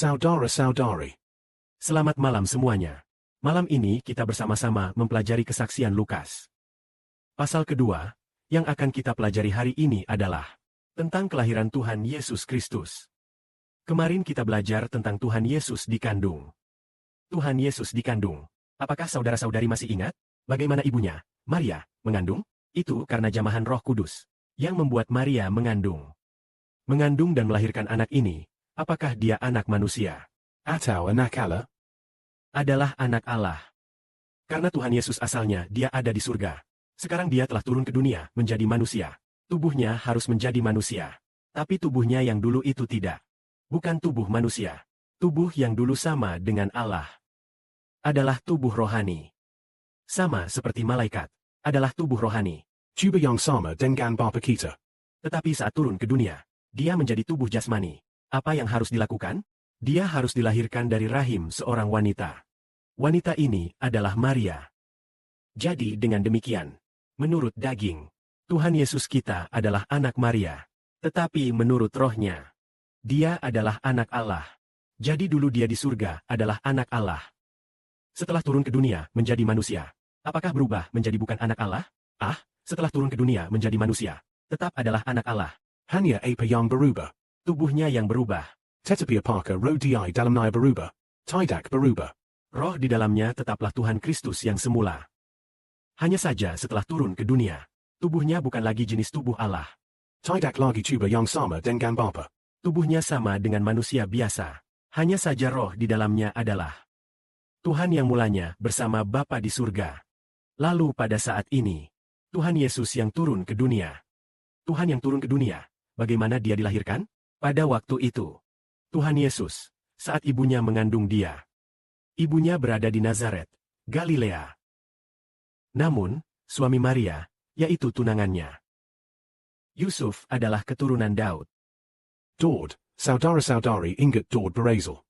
Saudara-saudari. Selamat malam semuanya. Malam ini kita bersama-sama mempelajari kesaksian Lukas. Pasal kedua, yang akan kita pelajari hari ini adalah tentang kelahiran Tuhan Yesus Kristus. Kemarin kita belajar tentang Tuhan Yesus dikandung. Tuhan Yesus dikandung. Apakah saudara-saudari masih ingat bagaimana ibunya, Maria, mengandung? Itu karena jamahan Roh Kudus yang membuat Maria mengandung. Mengandung dan melahirkan anak ini, apakah dia anak manusia? Atau anak Allah? Adalah anak Allah. Karena Tuhan Yesus asalnya dia ada di surga. Sekarang dia telah turun ke dunia menjadi manusia. Tubuhnya harus menjadi manusia. Tapi tubuhnya yang dulu itu tidak. Bukan tubuh manusia. Tubuh yang dulu sama dengan Allah. Adalah tubuh rohani. Sama seperti malaikat. Adalah tubuh rohani. Tuba yang sama dengan Bapa kita. Tetapi saat turun ke dunia, dia menjadi tubuh jasmani. Apa yang harus dilakukan? Dia harus dilahirkan dari rahim seorang wanita. Wanita ini adalah Maria. Jadi dengan demikian, menurut daging, Tuhan Yesus kita adalah anak Maria. Tetapi menurut rohnya, dia adalah anak Allah. Jadi dulu dia di surga adalah anak Allah. Setelah turun ke dunia menjadi manusia, apakah berubah menjadi bukan anak Allah? Setelah turun ke dunia menjadi manusia, tetap adalah anak Allah. Hanya apa yang berubah. Tubuhnya yang berubah. Tetapi apakah roh dia dalamnya berubah? Tidak berubah. Roh di dalamnya tetaplah Tuhan Kristus yang semula. Hanya saja setelah turun ke dunia, tubuhnya bukan lagi jenis tubuh Allah. Tidak lagi tuba yang sama dengan Bapa. Tubuhnya sama dengan manusia biasa. Hanya saja roh di dalamnya adalah Tuhan yang mulanya bersama Bapa di surga. Lalu pada saat ini, Tuhan Yesus yang turun ke dunia. Tuhan yang turun ke dunia, bagaimana dia dilahirkan? Pada waktu itu, Tuhan Yesus, saat ibunya mengandung dia. Ibunya berada di Nazaret, Galilea. Namun, suami Maria, yaitu tunangannya, Yusuf adalah keturunan Daud. Daud, saudara-saudari ingat Daud Berazel.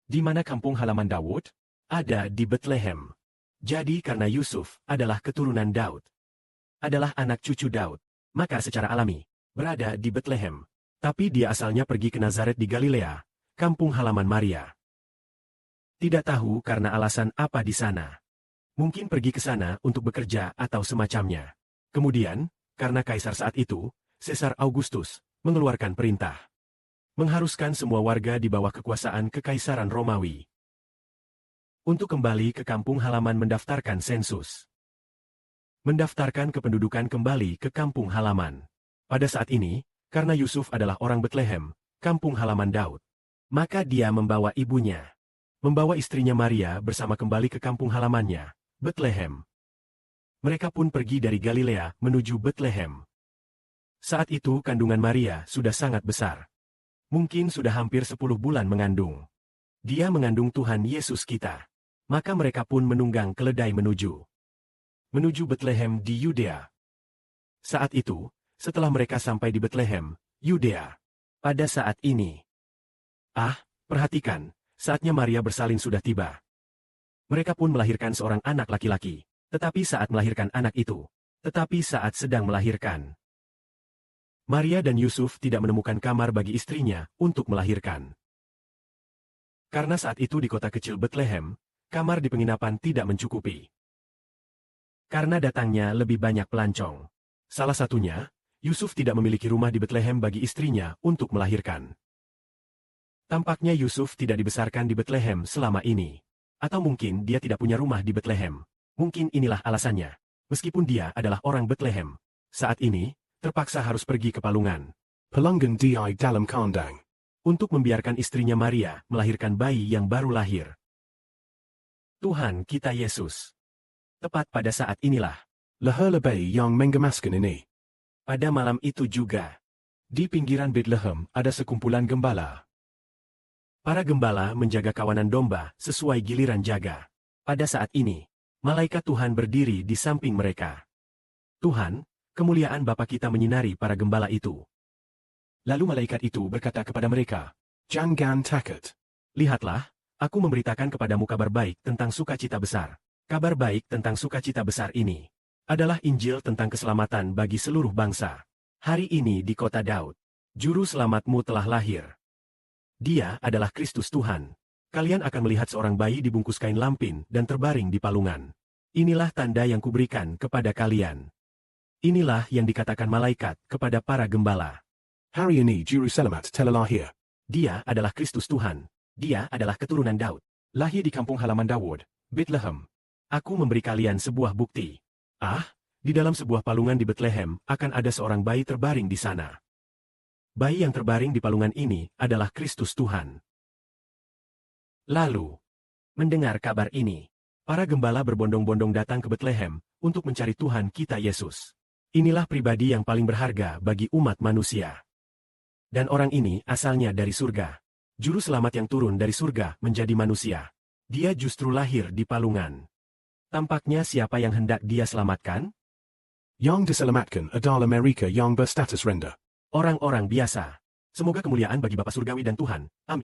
Di mana kampung halaman Daud? Ada di Bethlehem. Jadi karena Yusuf adalah keturunan Daud, adalah anak cucu Daud, maka secara alami, berada di Bethlehem. Tapi dia asalnya pergi ke Nazaret di Galilea, kampung halaman Maria. Tidak tahu karena alasan apa di sana. Mungkin pergi ke sana untuk bekerja atau semacamnya. Kemudian, karena kaisar saat itu, Caesar Augustus, mengeluarkan perintah. Mengharuskan semua warga di bawah kekuasaan kekaisaran Romawi untuk kembali ke kampung halaman mendaftarkan sensus. Mendaftarkan kependudukan kembali ke kampung halaman. Pada saat ini, karena Yusuf adalah orang Bethlehem, kampung halaman Daud, maka dia membawa ibunya, membawa istrinya Maria bersama kembali ke kampung halamannya, Bethlehem. Mereka pun pergi dari Galilea menuju Bethlehem. Saat itu kandungan Maria sudah sangat besar. Mungkin sudah hampir 10 bulan mengandung. Dia mengandung Tuhan Yesus kita. Maka mereka pun menunggang keledai menuju Bethlehem di Yudea. Saat itu, setelah mereka sampai di Bethlehem, Yudea, pada saat ini. Perhatikan, saatnya Maria bersalin sudah tiba. Mereka pun melahirkan seorang anak laki-laki, tetapi saat sedang melahirkan, Maria dan Yusuf tidak menemukan kamar bagi istrinya untuk melahirkan. Karena saat itu di kota kecil Bethlehem, kamar di penginapan tidak mencukupi. Karena datangnya lebih banyak pelancong. Salah satunya, Yusuf tidak memiliki rumah di Bethlehem bagi istrinya untuk melahirkan. Tampaknya Yusuf tidak dibesarkan di Bethlehem selama ini. Atau mungkin dia tidak punya rumah di Bethlehem. Mungkin inilah alasannya. Meskipun dia adalah orang Bethlehem, saat ini, terpaksa harus pergi ke palungan. Pelanggan dia dalam kandang. Untuk membiarkan istrinya Maria melahirkan bayi yang baru lahir. Tuhan kita Yesus. Tepat pada saat inilah, Lahirlah bayi yang menggemaskan ini. pada malam itu juga, Di pinggiran Bethlehem ada sekumpulan gembala. para gembala menjaga kawanan domba sesuai giliran jaga. Pada saat ini, malaikat Tuhan berdiri di samping mereka. Tuhan, kemuliaan Bapa kita menyinari para gembala itu. Lalu malaikat itu berkata kepada mereka, "Jangan takut. Lihatlah, aku memberitakan kepadamu kabar baik tentang sukacita besar. Kabar baik tentang sukacita besar ini adalah Injil tentang keselamatan bagi seluruh bangsa. Hari ini di kota Daud, Juru Selamatmu telah lahir. Dia adalah Kristus Tuhan. Kalian akan melihat seorang bayi dibungkus kain lampin dan terbaring di palungan. Inilah tanda yang kuberikan kepada kalian. Inilah yang dikatakan malaikat kepada para gembala. Hari ini Jerusalem telah lahir. Dia adalah Kristus Tuhan. Dia adalah keturunan Daud. Lahir di kampung halaman Daud, Bethlehem. Aku memberi kalian sebuah bukti. Di dalam sebuah palungan di Bethlehem akan ada seorang bayi terbaring di sana. Bayi yang terbaring di palungan ini adalah Kristus Tuhan. Lalu, mendengar kabar ini, para gembala berbondong-bondong datang ke Bethlehem untuk mencari Tuhan kita Yesus. Inilah pribadi yang paling berharga bagi umat manusia. Dan orang ini asalnya dari surga. Juru selamat yang turun dari surga menjadi manusia. Dia justru lahir di palungan. Tampaknya siapa yang hendak dia selamatkan? Yang diselamatkan adalah mereka yang berstatus rendah. Orang-orang biasa. Semoga kemuliaan bagi Bapa Surgawi dan Tuhan. Amin.